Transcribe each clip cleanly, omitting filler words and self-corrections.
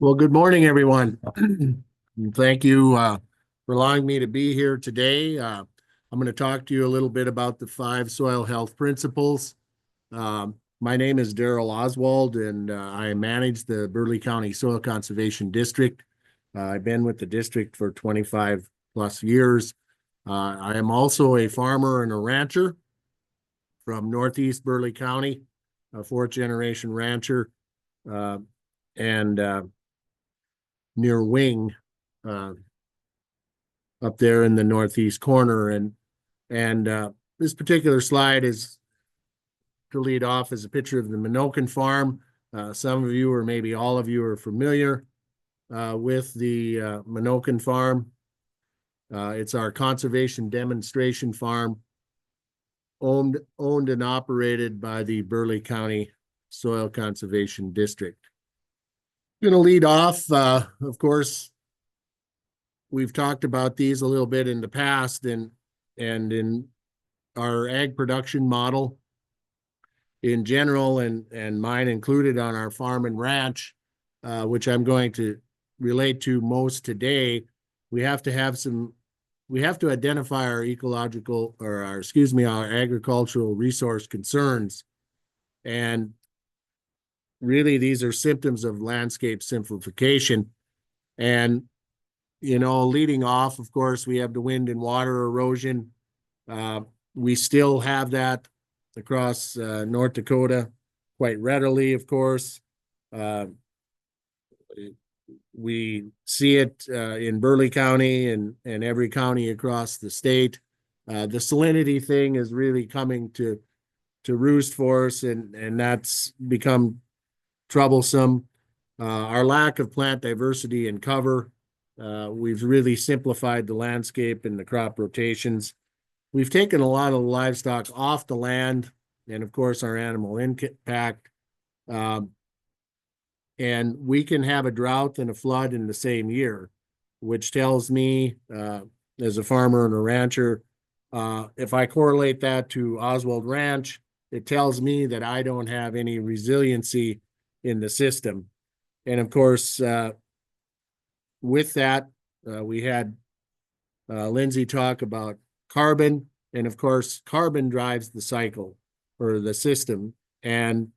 Well, good morning, everyone. Thank you for allowing me to be here today. I'm going to talk to you a little bit about the 5 soil health principles. My name is Darrell Oswald, and I manage the Burleigh County Soil Conservation District. I've been with the district for 25 plus years. I am also a farmer and a rancher from Northeast Burleigh County, a fourth generation rancher, uh, and near Wing, uh, up there in the northeast corner. And this particular slide is to lead off as a picture of the Menoken farm. Some of you, or maybe all of you, are familiar with the Menoken farm. It's our conservation demonstration farm, owned and operated by the Burleigh County Soil Conservation District. I'm going to lead off, of course. We've talked about these a little bit in the past, and in our ag production model in general, and mine included on our farm and ranch, which I'm going to relate to most today. We have to identify our ecological, or our agricultural resource concerns. And really, these are symptoms of landscape simplification. And leading off, of course, we have the wind and water erosion. We still have that across North Dakota quite readily, of course. We see it in Burleigh County and every county across the state. The salinity thing is really coming to roost for us, and that's become troublesome. Our lack of plant diversity and cover. We've really simplified the landscape and the crop rotations. We've taken a lot of the livestock off the land, and of course our animal impact. And we can have a drought and a flood in the same year, which tells me, as a farmer and a rancher, if I correlate that to Oswald Ranch, it tells me that I don't have any resiliency in the system. And of course, with that, we had Lindsay talk about carbon, and of course, carbon drives the cycle or the system. And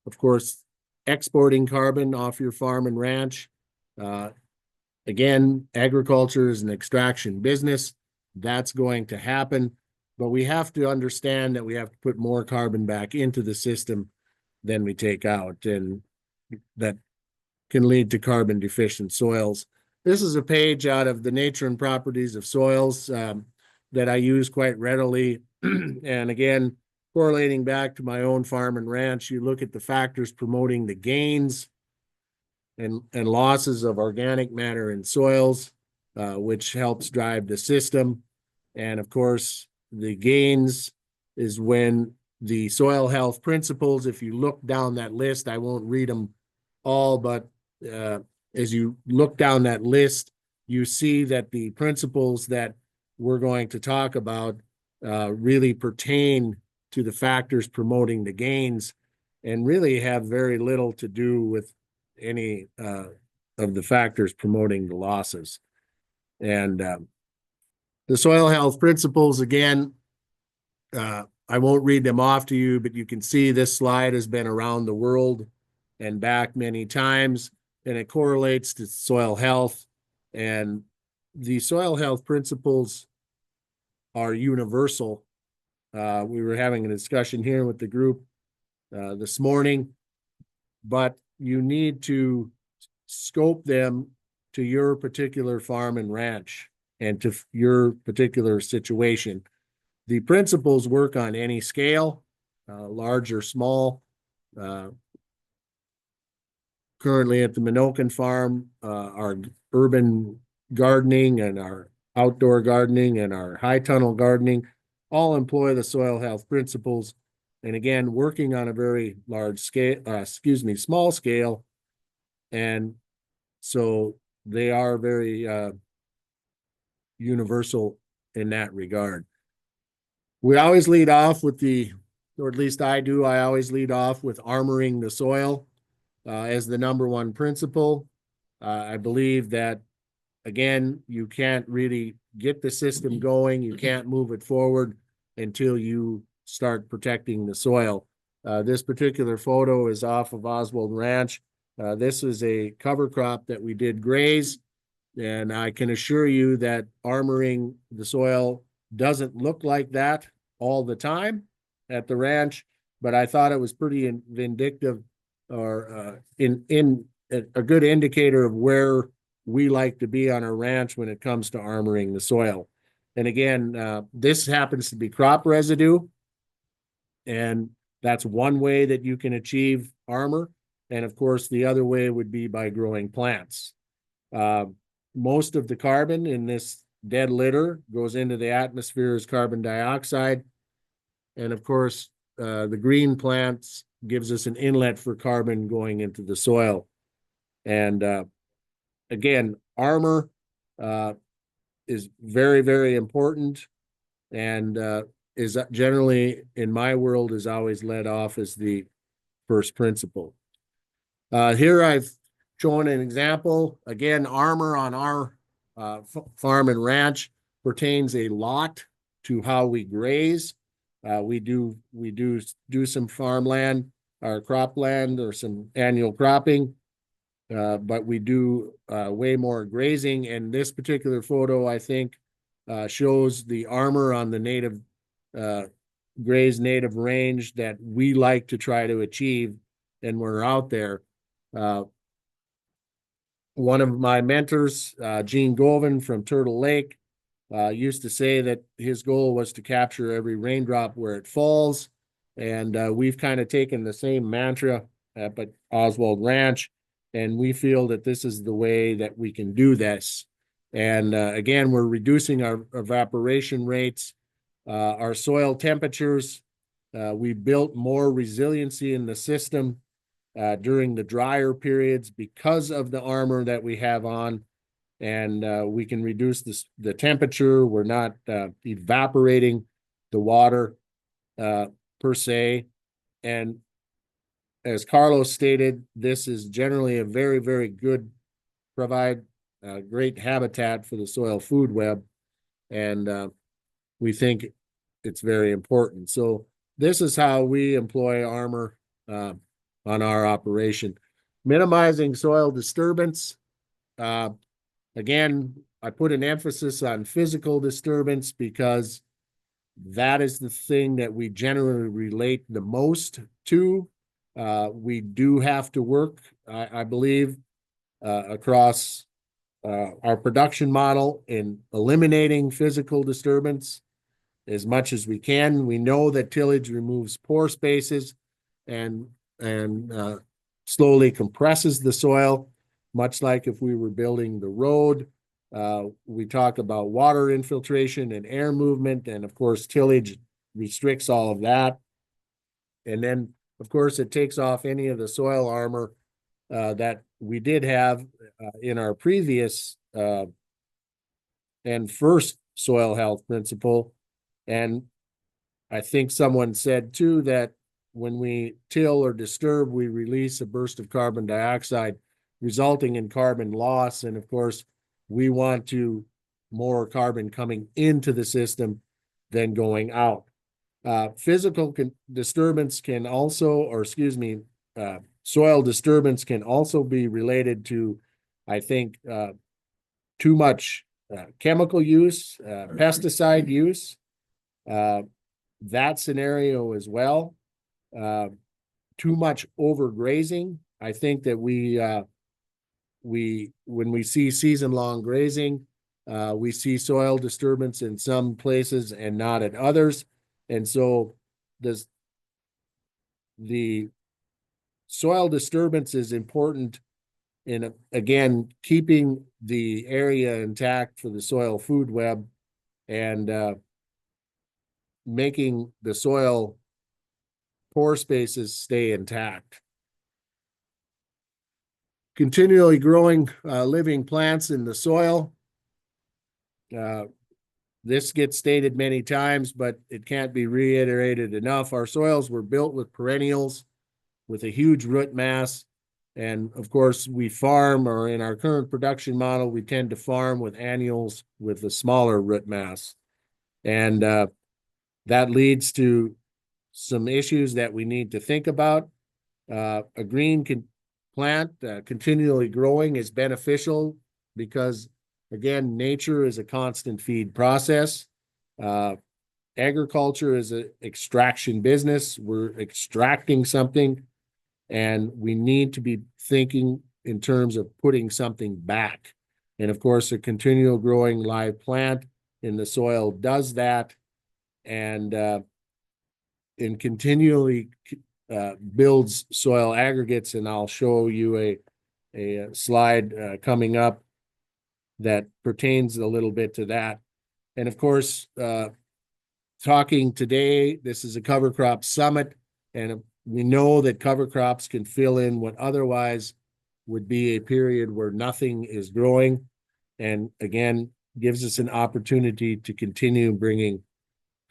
of course, exporting carbon off your farm and ranch. Again, agriculture is an extraction business. That's going to happen, but we have to understand that we have to put more carbon back into the system than we take out, and that can lead to carbon deficient soils. This is a page out of the Nature and Properties of Soils that I use quite readily. And again, correlating back to my own farm and ranch, you look at the factors promoting the gains and losses of organic matter in soils, which helps drive the system. And of course, the gains is when the soil health principles, if you look down that list, I won't read them all, but as you look down that list, you see that the principles that we're going to talk about really pertain to the factors promoting the gains, and really have very little to do with any of the factors promoting the losses. And the soil health principles, again, I won't read them off to you, but you can see this slide has been around the world and back many times, and it correlates to soil health. And the soil health principles are universal. We were having a discussion here with the group this morning, but you need to scope them to your particular farm and ranch and to your particular situation. The principles work on any scale, large or small. Currently at the Menoken farm, our urban gardening and our outdoor gardening and our high tunnel gardening all employ the soil health principles. And again, working on a very large scale, small scale. And so they are very universal in that regard. We always lead off with or at least I do, I always lead off with armoring the soil as the number one principle. I believe that, again, you can't really get the system going. You can't move it forward until you start protecting the soil. This particular photo is off of Oswald Ranch. This is a cover crop that we did graze, and I can assure you that armoring the soil doesn't look like that all the time at the ranch, but I thought it was pretty vindictive, or in a good indicator of where we like to be on our ranch when it comes to armoring the soil. And again, this happens to be crop residue, and that's one way that you can achieve armor. And of course, the other way would be by growing plants. Most of the carbon in this dead litter goes into the atmosphere as carbon dioxide. And of course, the green plants gives us an inlet for carbon going into the soil. And again, armor is very, very important, and is generally, in my world, is always led off as the first principle. Here I've shown an example. Again, armor on our farm and ranch pertains a lot to how we graze. We do some farmland or cropland or some annual cropping, but we do way more grazing. And this particular photo, I think, shows the armor on the native grazed native range that we like to try to achieve, and we're out there. One of my mentors, Gene Govan from Turtle Lake, used to say that his goal was to capture every raindrop where it falls. And we've kind of taken the same mantra up at Oswald Ranch, and we feel that this is the way that we can do this. And again, we're reducing our evaporation rates, our soil temperatures. We built more resiliency in the system during the drier periods because of the armor that we have on, and we can reduce the temperature. We're not evaporating the water per se. And as Carlos stated, this is generally a very, very good, provide great habitat for the soil food web, and we think it's very important. So this is how we employ armor on our operation. Minimizing soil disturbance. Again, I put an emphasis on physical disturbance because that is the thing that we generally relate the most to. We do have to work, I believe, across our production model in eliminating physical disturbance as much as we can. We know that tillage removes pore spaces and slowly compresses the soil, much like if we were building the road. We talk about water infiltration and air movement, and of course, tillage restricts all of that. And then, of course, it takes off any of the soil armor that we did have in our previous and first soil health principle. And I think someone said too that when we till or disturb, we release a burst of carbon dioxide, resulting in carbon loss. And of course, we want more carbon coming into the system than going out. Physical disturbance can also, or excuse me, soil disturbance can also be related to, I think, too much chemical use, pesticide use, that scenario as well. Too much overgrazing. I think that when we see season-long grazing, we see soil disturbance in some places and not at others. And so the soil disturbance is important in, again, keeping the area intact for the soil food web and making the soil pore spaces stay intact. Continually growing living plants in the soil. This gets stated many times, but it can't be reiterated enough. Our soils were built with perennials with a huge root mass, And of course, we farm, or in our current production model, we tend to farm with annuals with a smaller root mass. And that leads to some issues that we need to think about. A green plant continually growing is beneficial because, again, nature is a constant feed process. Agriculture is an extraction business. We're extracting something, and we need to be thinking in terms of putting something back. And of course, a continual growing live plant in the soil does that, and continually builds soil aggregates. And I'll show you a slide coming up that pertains a little bit to that. And of course, talking today, this is a cover crop summit, and we know that cover crops can fill in what otherwise would be a period where nothing is growing, and again, gives us an opportunity to continue bringing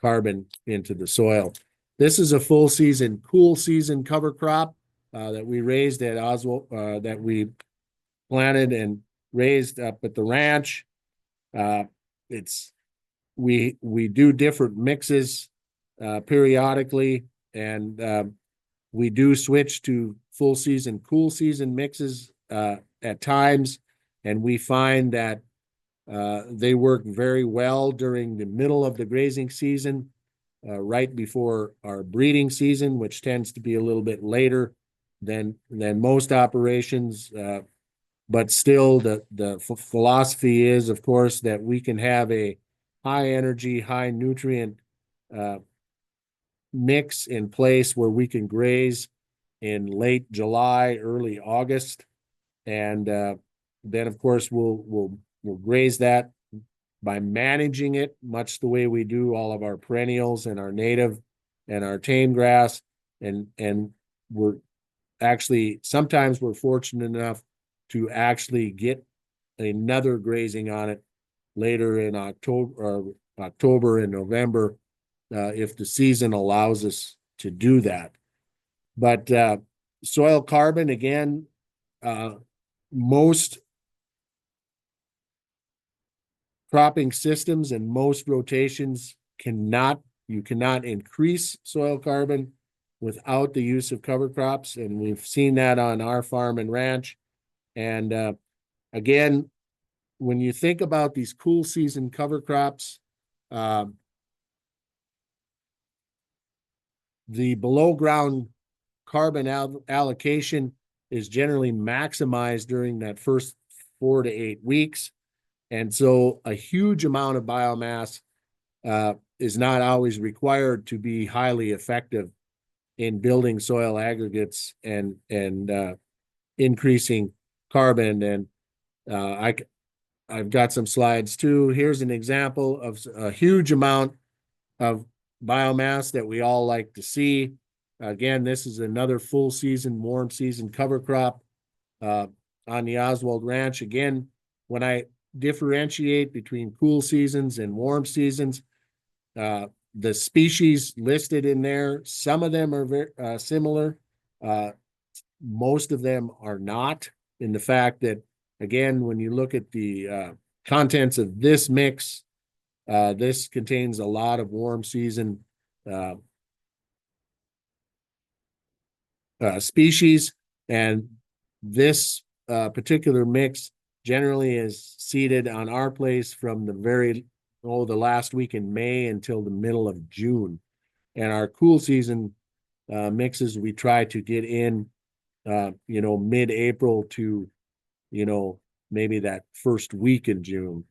carbon into the soil. This is a full season, cool season cover crop that we raised at Oswald, that we planted and raised up at the ranch. We do different mixes periodically, and we do switch to full season, cool season mixes at times, and we find that they work very well during the middle of the grazing season, right before our breeding season, which tends to be a little bit later than most operations. But still, the philosophy is, of course, that we can have a high energy, high nutrient mix in place where we can graze in late July, early August, and then of course we'll graze that by managing it much the way we do all of our perennials and our native and our tame grass, and we're actually, sometimes we're fortunate enough to actually get another grazing on it later in October and November, if the season allows us to do that. But soil carbon, again, most cropping systems and most rotations you cannot increase soil carbon without the use of cover crops, and we've seen that on our farm and ranch. And again, when you think about these cool season cover crops, the below ground carbon allocation is generally maximized during that first 4 to 8 weeks. And so a huge amount of biomass is not always required to be highly effective in building soil aggregates and increasing carbon. And I've got some slides too. Here's an example of a huge amount of biomass that we all like to see. Again, this is another full season, warm season cover crop on the Oswald Ranch. Again, when I differentiate between cool seasons and warm seasons, the species listed in there, some of them are very similar. Most of them are not, in the fact that, again, when you look at the contents of this mix, this contains a lot of warm season species, and this particular mix generally is seeded on our place from the last week in May until the middle of June. And our cool season mixes, we try to get in, mid-April to, maybe that first week in June.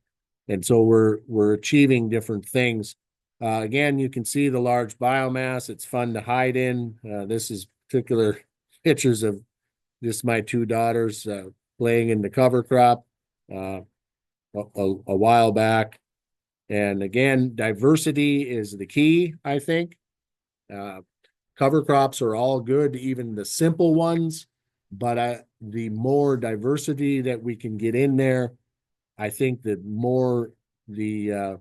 And so we're achieving different things. Again, you can see the large biomass. It's fun to hide in. This is particular pictures of just my two daughters playing in the cover crop a while back. And again, diversity is the key, I think. Cover crops are all good, even the simple ones, but the more diversity that we can get in there, I think that more the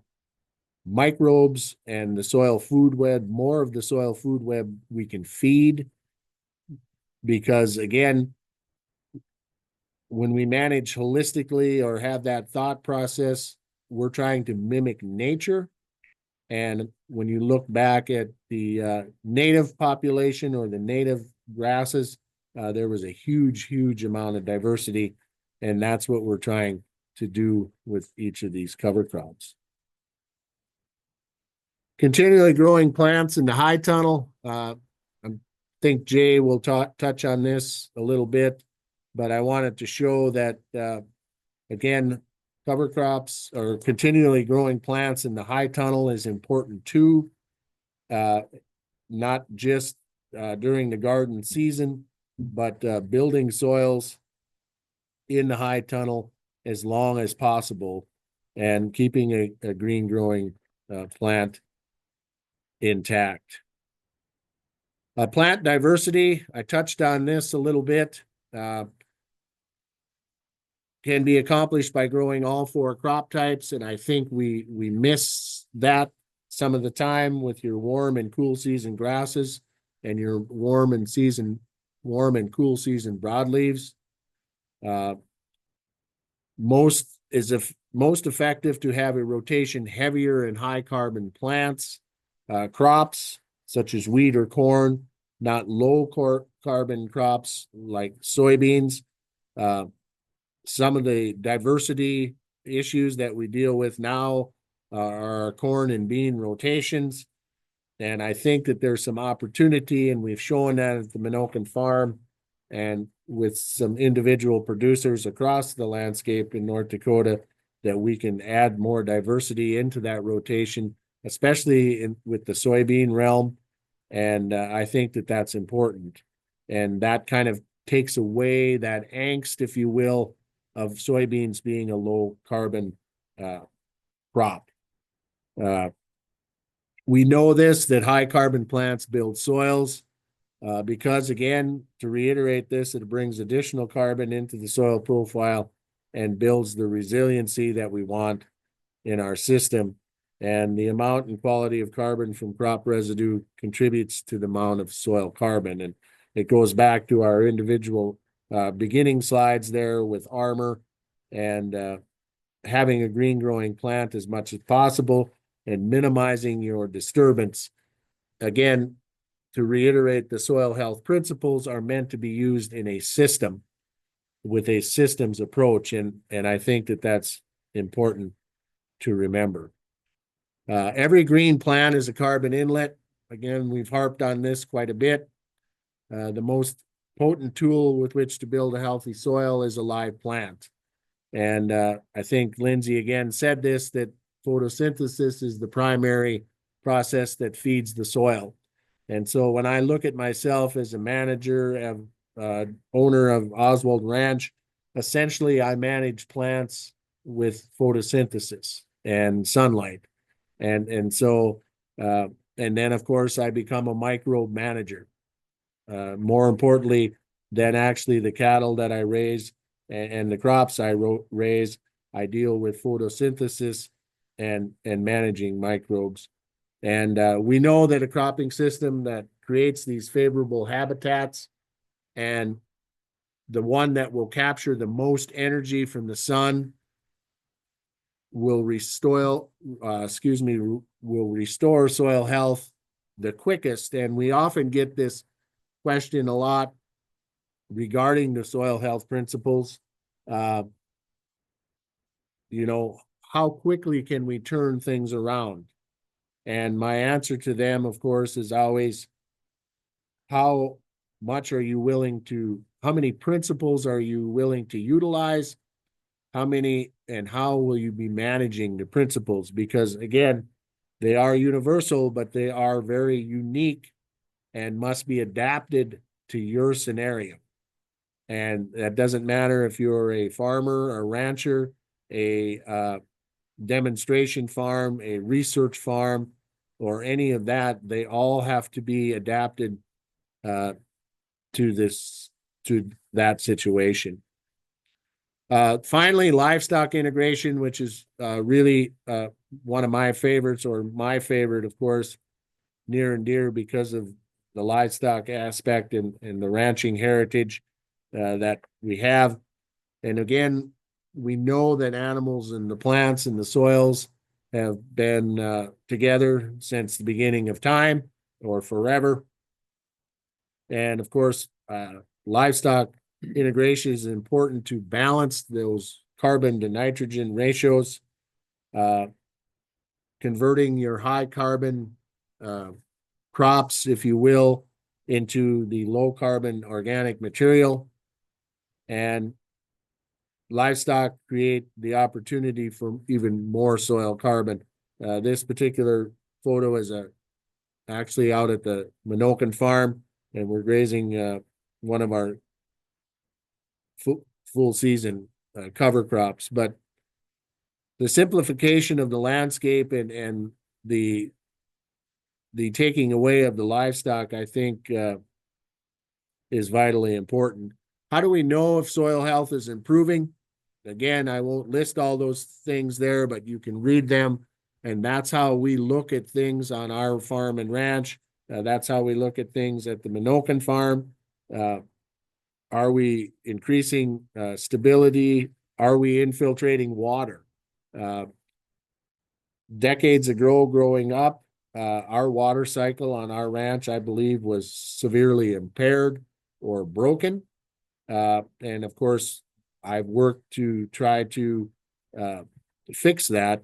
microbes and the soil food web, more of the soil food web we can feed, because again, when we manage holistically or have that thought process, we're trying to mimic nature. And when you look back at the native population or the native grasses, there was a huge amount of diversity. And that's what we're trying to do with each of these cover crops. Continually growing plants in the high tunnel. I think Jay will touch on this a little bit, but I wanted to show that, again, cover crops or continually growing plants in the high tunnel is important too. Not just during the garden season, but building soils in the high tunnel as long as possible and keeping a green growing plant intact. Plant diversity, I touched on this a little bit, can be accomplished by growing all 4 crop types, and I think we miss that some of the time with your warm and cool season grasses and your warm and cool season broadleaves. Most effective to have a rotation heavier in high carbon plants, crops such as wheat or corn, not low carbon crops like soybeans. Some of the diversity issues that we deal with now are corn and bean rotations. And I think that there's some opportunity, and we've shown that at the Menoken farm and with some individual producers across the landscape in North Dakota, that we can add more diversity into that rotation, especially with the soybean realm. And I think that that's important. And that kind of takes away that angst, if you will, of soybeans being a low carbon crop. We know that high carbon plants build soils because, again, to reiterate this, it brings additional carbon into the soil profile and builds the resiliency that we want in our system. And the amount and quality of carbon from crop residue contributes to the amount of soil carbon. And it goes back to our individual beginning slides there with armor and having a green growing plant as much as possible and minimizing your disturbance. Again, to reiterate, the soil health principles are meant to be used in a system with a systems approach. And I think that that's important to remember. Every green plant is a carbon inlet. Again, we've harped on this quite a bit. The most potent tool with which to build a healthy soil is a live plant. And I think Lindsay again said this, that photosynthesis is the primary process that feeds the soil. And so when I look at myself as a manager, owner of Oswald Ranch, essentially I manage plants with photosynthesis and sunlight. And so, and then of course I become a microbe manager. More importantly than actually the cattle that I raise and the crops I raise, I deal with photosynthesis and managing microbes. And we know that a cropping system that creates these favorable habitats and the one that will capture the most energy from the sun will restore soil health the quickest. And we often get this question a lot regarding the soil health principles. How quickly can we turn things around? And my answer to them, of course, is always, how many principles are you willing to utilize? How will you be managing the principles? Because again, they are universal, but they are very unique and must be adapted to your scenario. And that doesn't matter if you're a farmer, a rancher, a demonstration farm, a research farm, or any of that. They all have to be adapted to that situation. Finally, livestock integration, which is really one of my favorites, or my favorite, of course, near and dear because of the livestock aspect and the ranching heritage that we have. And again, we know that animals and the plants and the soils have been together since the beginning of time or forever. And of course, livestock integration is important to balance those carbon to nitrogen ratios, converting your high carbon crops, if you will, into the low carbon organic material. And livestock create the opportunity for even more soil carbon. This particular photo is actually out at the Menoken farm, and we're grazing one of our full season cover crops. But the simplification of the landscape and the taking away of the livestock, I think, is vitally important. How do we know if soil health is improving? Again, I won't list all those things there, but you can read them. And that's how we look at things on our farm and ranch. That's how we look at things at the Menoken farm. Are we increasing stability? Are we infiltrating water? Decades ago, growing up, our water cycle on our ranch, I believe, was severely impaired or broken. And of course, I've worked to try to fix that.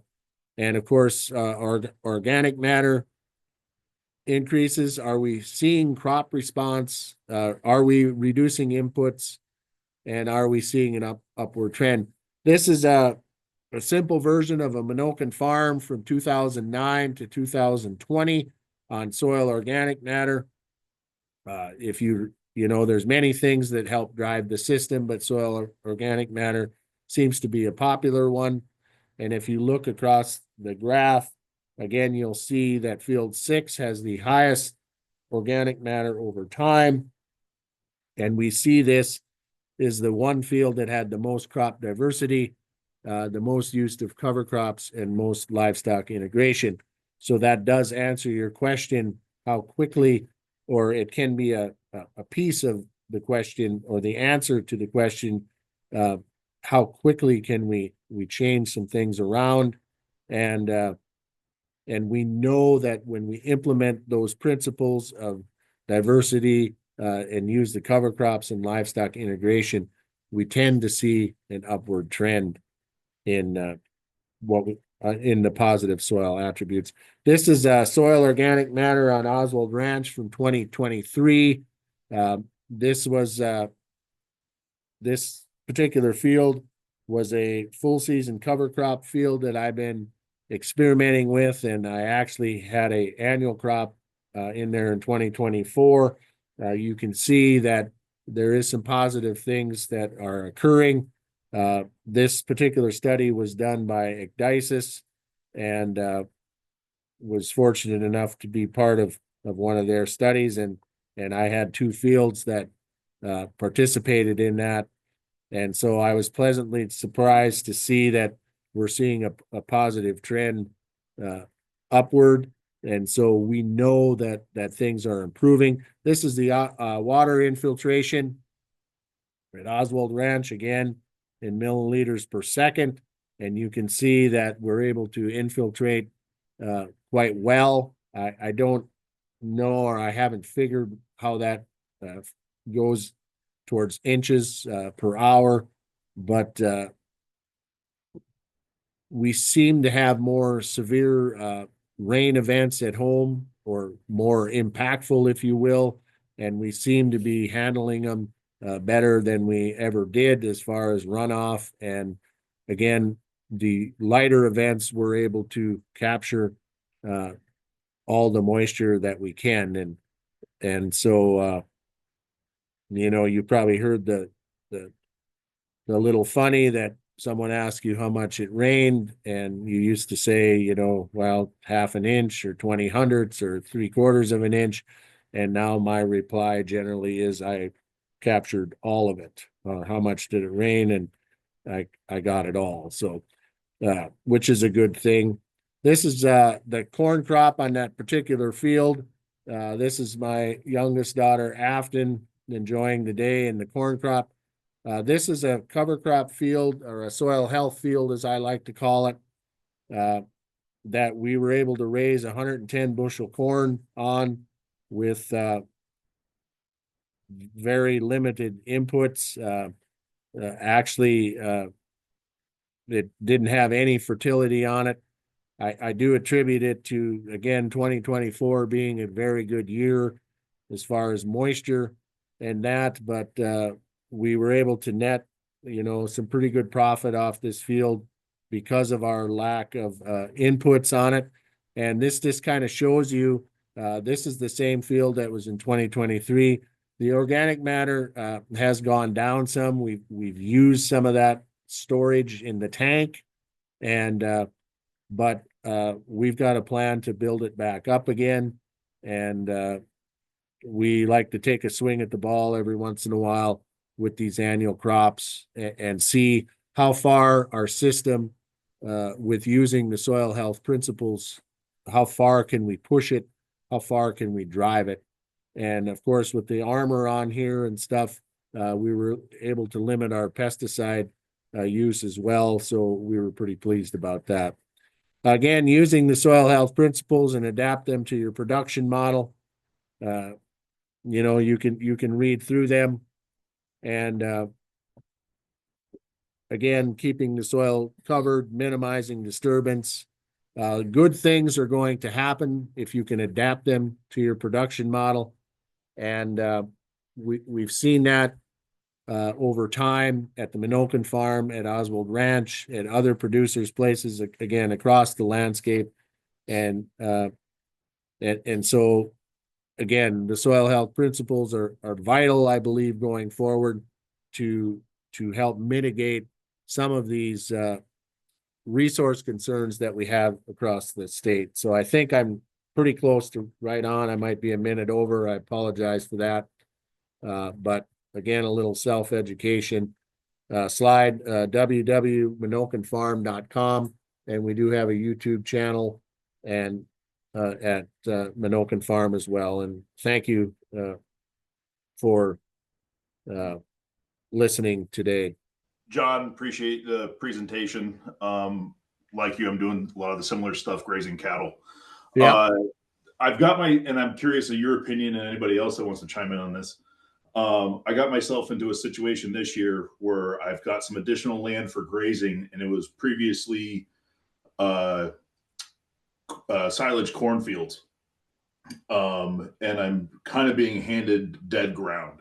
And of course, organic matter increases. Are we seeing crop response? Are we reducing inputs? And are we seeing an upward trend? This is a simple version of a Menoken farm from 2009 to 2020 on soil organic matter. If you know, there's many things that help drive the system, but soil organic matter seems to be a popular one. And if you look across the graph, again, you'll see that field 6 has the highest organic matter over time. And we see this is the one field that had the most crop diversity, the most use of cover crops, and most livestock integration. So that does answer your question, how quickly, or it can be a piece of the question or the answer to the question, how quickly can we change some things around. And we know that when we implement those principles of diversity and use the cover crops and livestock integration, we tend to see an upward trend in in the positive soil attributes. This is soil organic matter on Oswald Ranch from 2023. This particular field was a full season cover crop field that I've been experimenting with, and I actually had an annual crop in there in 2024. You can see that there is some positive things that are occurring. This particular study was done by Ecdysis, and was fortunate enough to be part of one of their studies, and I had 2 fields that participated in that. And so I was pleasantly surprised to see that we're seeing a positive trend upward. And so we know that things are improving. This is the water infiltration at Oswald Ranch, again, in milliliters per second. And you can see that we're able to infiltrate quite well. I don't know, or I haven't figured how that goes towards inches per hour, but we seem to have more severe rain events at home, or more impactful, if you will, and we seem to be handling them better than we ever did as far as runoff. And again, the lighter events, we're able to capture all the moisture that we can. And so you probably heard the little funny that someone asked you how much it rained, and you used to say, well, half an inch or 20 hundredths or 3/4 of an inch. And now my reply generally is I captured all of it. How much did it rain? And I got it all. So, which is a good thing. This is the corn crop on that particular field. This is my youngest daughter, Afton, enjoying the day in the corn crop. This is a cover crop field, or a soil health field, as I like to call it, that we were able to raise 110 bushel corn on with very limited inputs. Actually, it didn't have any fertility on it. I do attribute it to, again, 2024 being a very good year as far as moisture and that, but we were able to net, some pretty good profit off this field because of our lack of inputs on it. And this just kind of shows you, this is the same field that was in 2023. The organic matter has gone down some. We've used some of that storage in the tank, and but we've got a plan to build it back up again. And we like to take a swing at the ball every once in a while with these annual crops and see how far our system, with using the soil health principles, how far can we push it? How far can we drive it? And of course, with the armor on here and stuff, we were able to limit our pesticide use as well. So we were pretty pleased about that. Again, using the soil health principles and adapt them to your production model. You can read through them, and again, keeping the soil covered, minimizing disturbance. Good things are going to happen if you can adapt them to your production model. And we've seen that over time at the Menoken farm, at Oswald Ranch, and other producers' places, again, across the landscape. And so, again, the soil health principles are vital, I believe, going forward to help mitigate some of these resource concerns that we have across the state. So I think I'm pretty close to right on. I might be a minute over. I apologize for that. But again, a little self-education. Slide www.menokenfarm.com, and we do have a YouTube channel and at Menoken Farm as well. And thank you for listening today. John, appreciate the presentation. Like you, I'm doing a lot of the similar stuff, grazing cattle. Yeah. I've got and I'm curious of your opinion and anybody else that wants to chime in on this. I got myself into a situation this year where I've got some additional land for grazing, and it was previously silage cornfields. And I'm kind of being handed dead ground.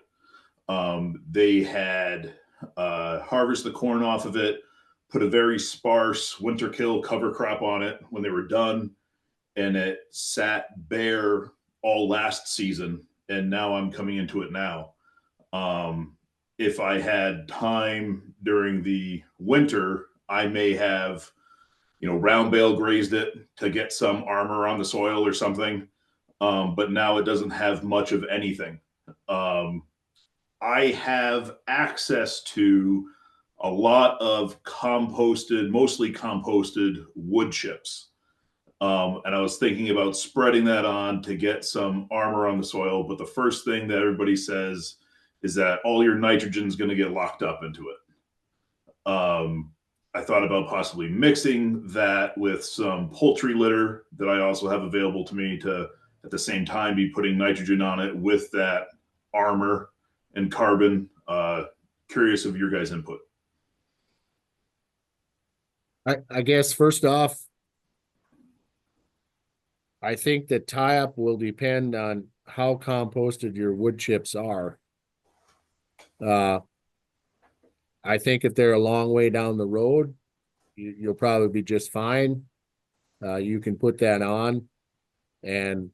They had harvested the corn off of it, put a very sparse winter kill cover crop on it when they were done, and it sat bare all last season. And now I'm coming into it now. If I had time during the winter, I may have, round bale grazed it to get some armor on the soil or something. But now it doesn't have much of anything. I have access to a lot of mostly composted wood chips. And I was thinking about spreading that on to get some armor on the soil. But the first thing that everybody says is that all your nitrogen is going to get locked up into it. I thought about possibly mixing that with some poultry litter that I also have available to me to, at the same time, be putting nitrogen on it with that armor and carbon. Curious of your guys' input. I guess first off, I think the tie-up will depend on how composted your wood chips are. I think if they're a long way down the road, you'll probably be just fine. You can put that on and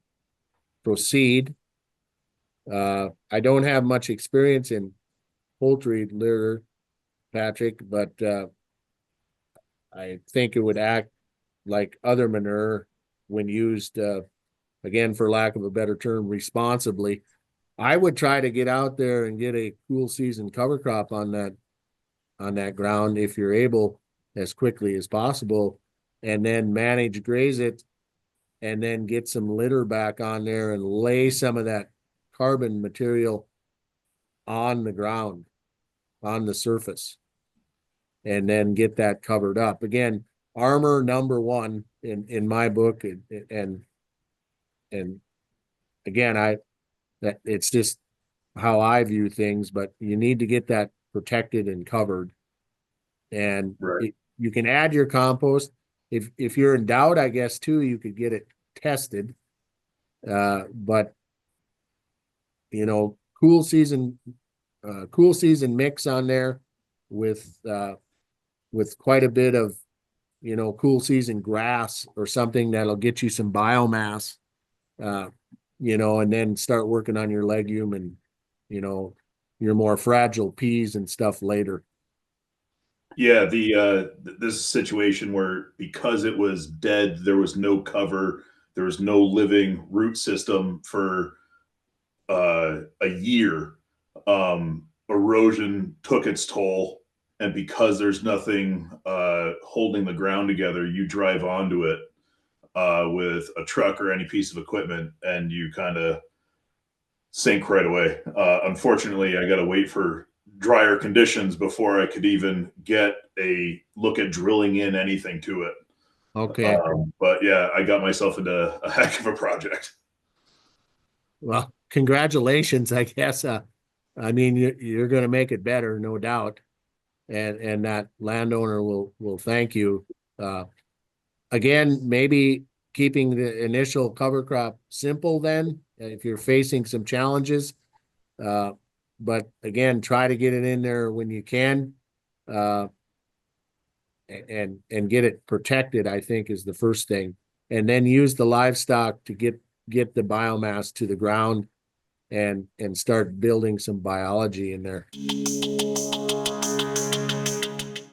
proceed. I don't have much experience in poultry litter, Patrick, but I think it would act like other manure when used, again, for lack of a better term, responsibly. I would try to get out there and get a cool season cover crop on that ground if you're able, as quickly as possible, and then manage graze it, and then get some litter back on there and lay some of that carbon material on the ground. on the surface and then get that covered up. Again, armor number one in my book, and again, that it's just how I view things, but you need to get that protected and covered. And Right. you can add your compost. If you're in doubt, I guess too, you could get it tested. But you know, cool season mix on there with quite a bit of, you know, cool season grass or something that'll get you some biomass, you know, and then start working on your legume and, you know, your more fragile peas and stuff later. Yeah, this is a situation where because it was dead, there was no cover, there was no living root system for a year. Erosion took its toll, and because there's nothing holding the ground together, you drive onto it with a truck or any piece of equipment, and you kind of sink right away. Unfortunately, I got to wait for drier conditions before I could even get a look at drilling in anything to it. Okay. But yeah, I got myself into a heck of a project. Well, congratulations, I guess. I mean, you're going to make it better, no doubt. And that landowner will thank you. Again, maybe keeping the initial cover crop simple then, if you're facing some challenges. But again, try to get it in there when you can. And get it protected, I think, is the first thing. And then use the livestock to get the biomass to the ground and start building some biology in there.